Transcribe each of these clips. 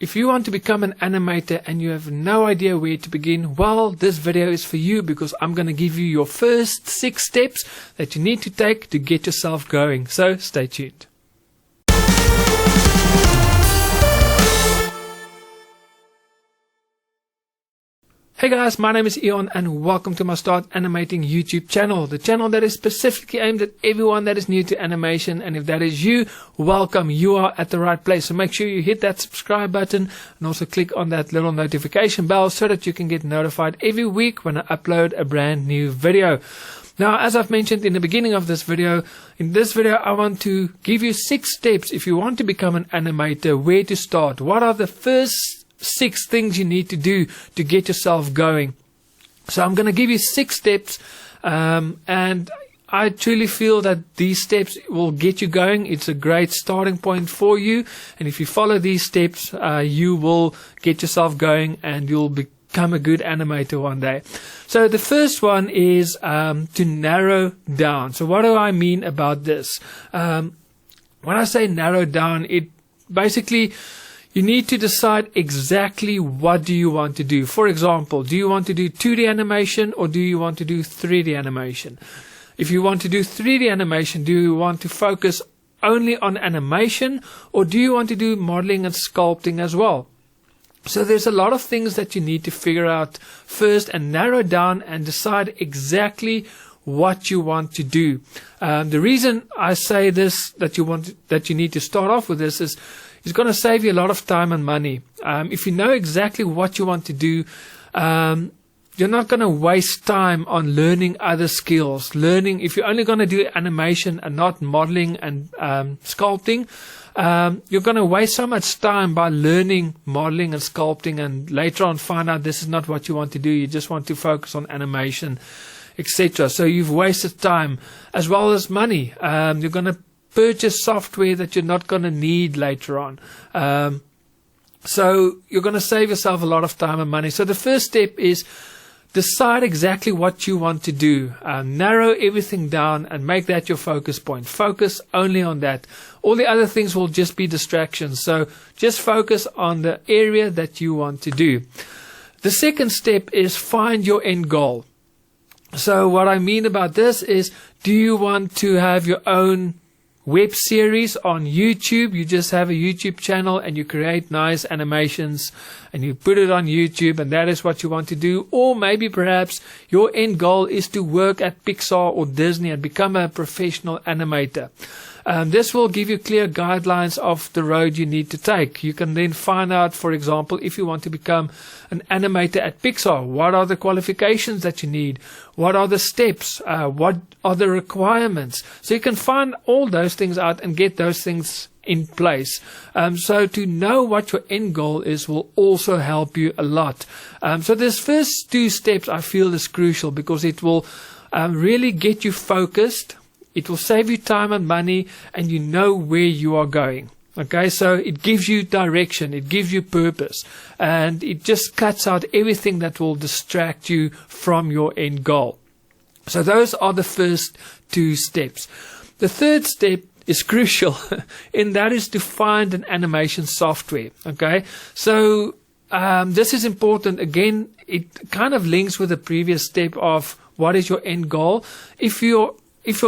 if you want to become an animator and you have no idea where to begin, well, this video is for you because I'm going to give you your first 6 steps that you need to take to get yourself going. So stay tuned. Hey guys, my name is Eon and welcome to my Start Animating YouTube channel, the channel that is specifically aimed at everyone that is new to animation. And if that is you, welcome, you are at the right place. So make sure you hit that subscribe button and also click on that little notification bell so that you can get notified every week when I upload a brand new video. Now, as I've mentioned in the beginning of this video, in this video I want to give you 6 steps if you want to become an animator, where to start, what are the first 6 things you need to do to get yourself going. So I'm going to give you 6 steps, and I truly feel that these steps will get you going. It's a great starting point for you, and if you follow these steps, you will get yourself going and you'll become a good animator one day. So the first one is to narrow down. So what do I mean about this? When I say narrow down, it basically, you need to decide exactly what do you want to do. For example, do you want to do 2D animation or do you want to do 3D animation? If you want to do 3D animation, do you want to focus only on animation or do you want to do modeling and sculpting as well? So there's a lot of things that you need to figure out first and narrow down and decide exactly what you want to do. The reason I say this, that you need to start off with this, is it's going to save you a lot of time and money. If you know exactly what you want to do, you're not going to waste time on learning other skills. If you're only going to do animation and not modeling and sculpting, you're going to waste so much time by learning modeling and sculpting and later on find out this is not what you want to do. You just want to focus on animation, etc. So you've wasted time as well as money. You're going to purchase software that you're not going to need later on. So you're going to save yourself a lot of time and money. So the first step is decide exactly what you want to do. Narrow everything down and make that your focus point. Focus only on that. All the other things will just be distractions. So just focus on the area that you want to do. The second step is find your end goal. So what I mean about this is, do you want to have your own web series on YouTube? You just have a YouTube channel and you create nice animations and you put it on YouTube and that is what you want to do. Or maybe perhaps your end goal is to work at Pixar or Disney and become a professional animator. This will give you clear guidelines of the road you need to take. You can then find out, for example, if you want to become an animator at Pixar, what are the qualifications that you need? What are the steps? What are the requirements? So you can find all those things out and get those things in place. So to know what your end goal is will also help you a lot. So this first 2 steps I feel is crucial because it will really get you focused. It will save you time and money and you know where you are going. Okay, so it gives you direction, it gives you purpose, and it just cuts out everything that will distract you from your end goal. So those are the first 2 steps. The third step is crucial, and that is to find an animation software. Okay, so this is important. Again, it kind of links with the previous step of what is your end goal. If your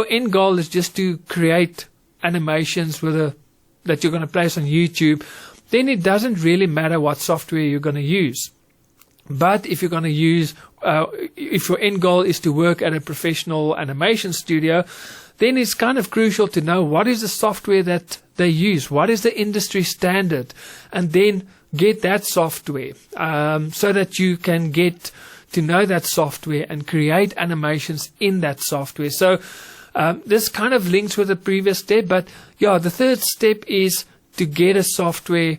end goal is just to create animations that you're going to place on YouTube, then it doesn't really matter what software you're going to use. But if you're going to use, if your end goal is to work at a professional animation studio, then it's kind of crucial to know what is the software that they use, what is the industry standard, and then get that software so that you can get to know that software and create animations in that software. So this kind of links with the previous step, but yeah, the third step is to get a software,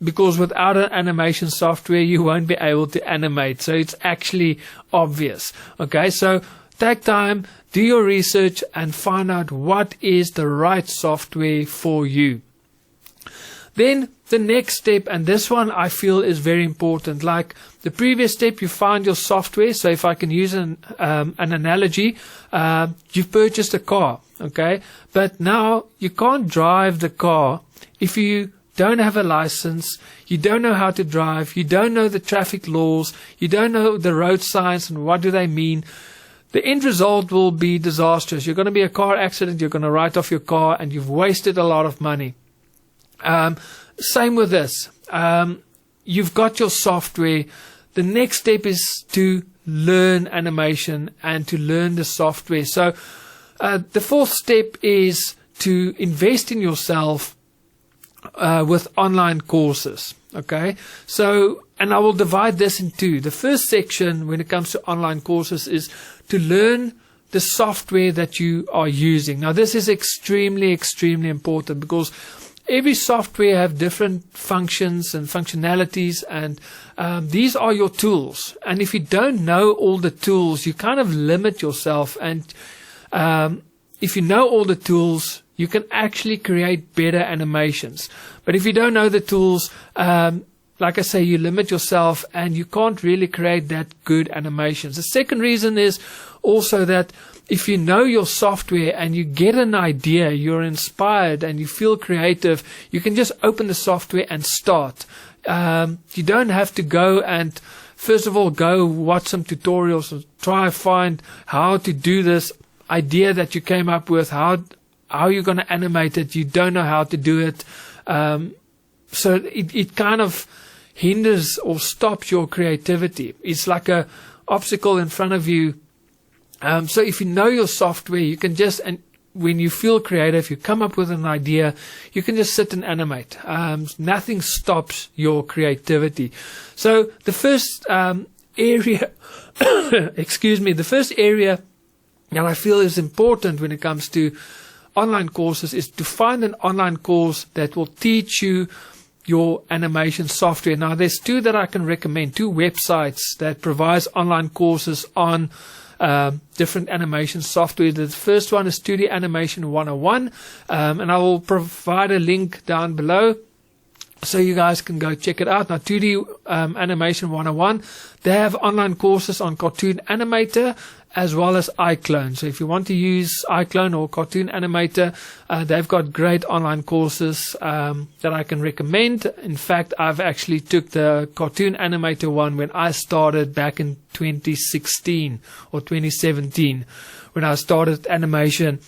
because without an animation software you won't be able to animate. So it's actually obvious. Okay, so take time, do your research and find out what is the right software for you. Then the next step, and this one I feel is very important. Like the previous step, you find your software. So if I can use an analogy, you've purchased a car, okay? But now you can't drive the car if you don't have a license, you don't know how to drive, you don't know the traffic laws, you don't know the road signs and what do they mean, the end result will be disastrous. You're going to be a car accident, you're going to write off your car, and you've wasted a lot of money. Same with this. You've got your software. The next step is to learn animation and to learn the software. So the fourth step is to invest in yourself with online courses. Okay, so, and I will divide this in two. The first section when it comes to online courses is to learn the software that you are using. Now this is extremely important, because every software have different functions and functionalities, and these are your tools. And if you don't know all the tools, you kind of limit yourself. And if you know all the tools, you can actually create better animations. But if you don't know the tools, like I say, you limit yourself and you can't really create that good animations. The second reason is also that if you know your software and you get an idea, you're inspired and you feel creative, you can just open the software and start. You don't have to go and, first of all, go watch some tutorials and try find how to do this idea that you came up with, how you're going to animate it. You don't know how to do it. So it kind of hinders or stops your creativity. It's like a obstacle in front of you. So if you know your software, you can just, and when you feel creative, you come up with an idea, you can just sit and animate. Nothing stops your creativity. So the first area, the first area that I feel is important when it comes to online courses is to find an online course that will teach you your animation software. Now there's two that I can recommend, two websites that provides online courses on different animation software. The first one is Studio Animation 101, and I will provide a link down below so you guys can go check it out. Now 2D Animation 101, they have online courses on Cartoon Animator as well as iClone. So if you want to use iClone or Cartoon Animator, they've got great online courses that I can recommend. In fact, I've actually took the Cartoon Animator one when I started back in 2016 or 2017. When I started animation,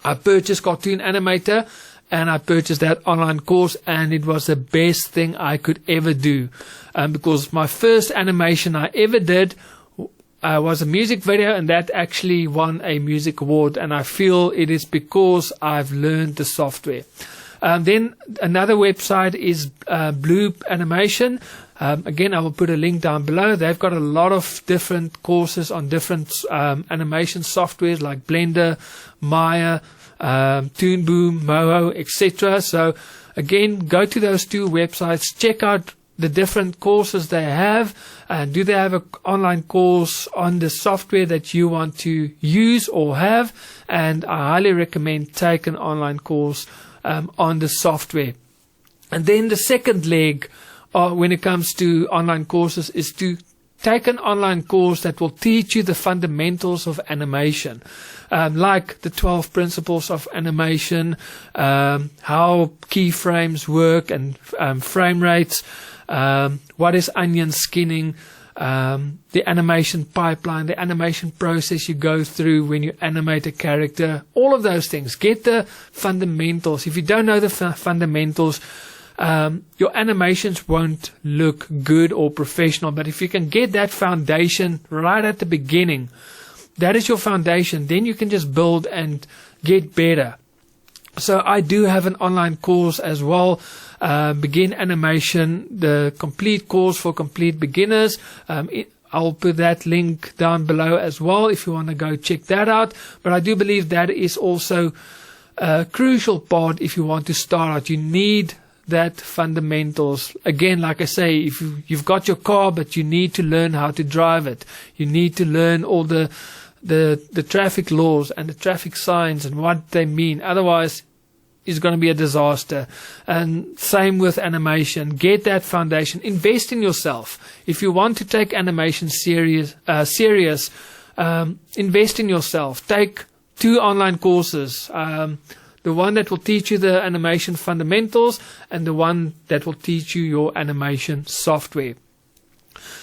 I purchased Cartoon Animator and I purchased that online course, and it was the best thing I could ever do, because my first animation I ever did was a music video, and that actually won a music award, and I feel it is because I've learned the software. Then another website is Bloop Animation. Again, I will put a link down below. They've got a lot of different courses on different animation softwares like Blender, Maya, Toon Boom, Moho, etc. So again, go to those two websites, check out the different courses they have, and do they have an online course on the software that you want to use or have. And I highly recommend take an online course on the software. And then the second leg when it comes to online courses is to take an online course that will teach you the fundamentals of animation, like the 12 principles of animation, how keyframes work and frame rates, what is onion skinning, the animation pipeline, the animation process you go through when you animate a character, all of those things. Get the fundamentals. If you don't know the fundamentals, your animations won't look good or professional. But if you can get that foundation right at the beginning, that is your foundation, then you can just build and get better. So I do have an online course as well, Begin Animation, the complete course for complete beginners. I'll put that link down below as well if you want to go check that out. But I do believe that is also a crucial part if you want to start out. You need that fundamentals. Again, like I say, if you've got your car, but you need to learn how to drive it. You need to learn all the traffic laws and the traffic signs and what they mean. Otherwise, it's going to be a disaster. And same with animation. Get that foundation. Invest in yourself. If you want to take animation serious, invest in yourself. Take 2 online courses. The the one that will teach you the animation fundamentals, and the one that will teach you your animation software.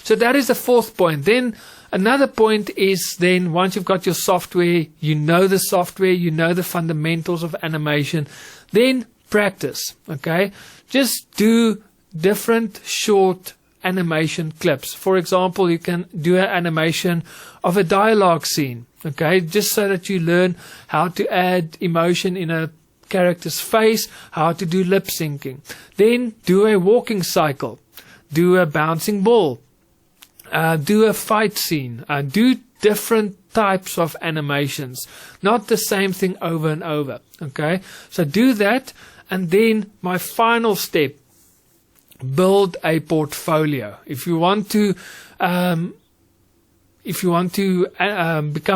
So that is the fourth point. Then another point is, then once you've got your software, you know the software, you know the fundamentals of animation, then practice. Okay, just do different short animation clips. For example, you can do an animation of a dialogue scene, okay, just so that you learn how to add emotion in a character's face, how to do lip syncing. Then do a walking cycle, do a bouncing ball, do a fight scene, do different types of animations, not the same thing over and over. Okay, so do that. And then my final step, build a portfolio. If you want to become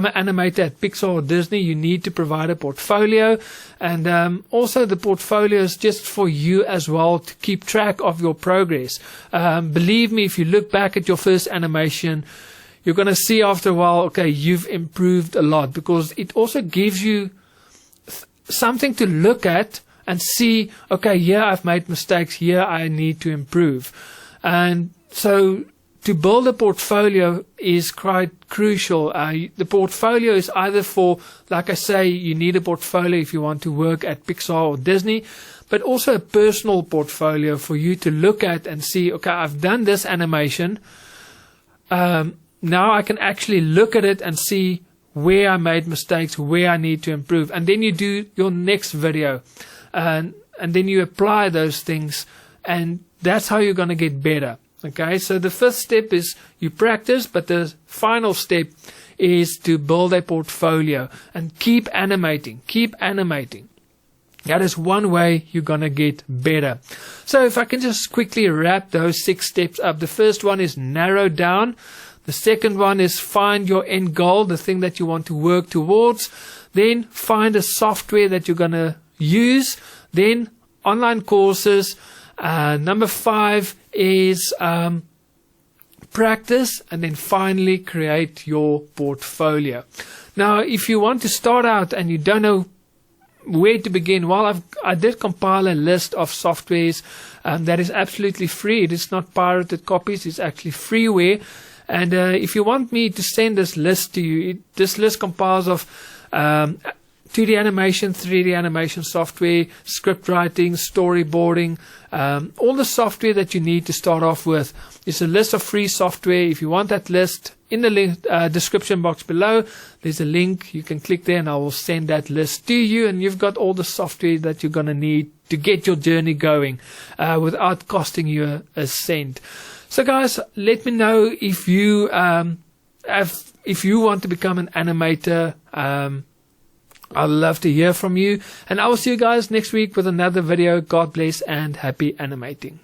an animator at Pixar or Disney, you need to provide a portfolio. And also the portfolio is just for you as well to keep track of your progress. Believe me, if you look back at your first animation, you're going to see after a while, okay, you've improved a lot, because it also gives you something to look at and see, okay, here I've made mistakes, here I need to improve. And so to build a portfolio is quite crucial. The portfolio is either for, like I say, you need a portfolio if you want to work at Pixar or Disney, but also a personal portfolio for you to look at and see, okay, I've done this animation. Now I can actually look at it and see where I made mistakes, where I need to improve. And then you do your next video. And then you apply those things, and that's how you're going to get better. Okay, so the fifth step is you practice, but the final step is to build a portfolio and keep animating. Keep animating. That is one way you're going to get better. So if I can just quickly wrap those 6 steps up. The first one is narrow down. The second one is find your end goal, the thing that you want to work towards. Then find a software that you're going to use, then online courses. Number 5 is practice, and then finally create your portfolio. Now, if you want to start out and you don't know where to begin, well, I did compile a list of softwares that is absolutely free. It is not pirated copies, it's actually freeware. And if you want me to send this list to you, this list compiles of 2D animation, 3D animation software, script writing, storyboarding, all the software that you need to start off with. It's a list of free software. If you want that list, in the link, description box below, there's a link. You can click there and I will send that list to you, and you've got all the software that you're going to need to get your journey going without costing you a cent. So guys, let me know if you if you want to become an animator. I'd love to hear from you, and I will see you guys next week with another video. God bless and happy animating.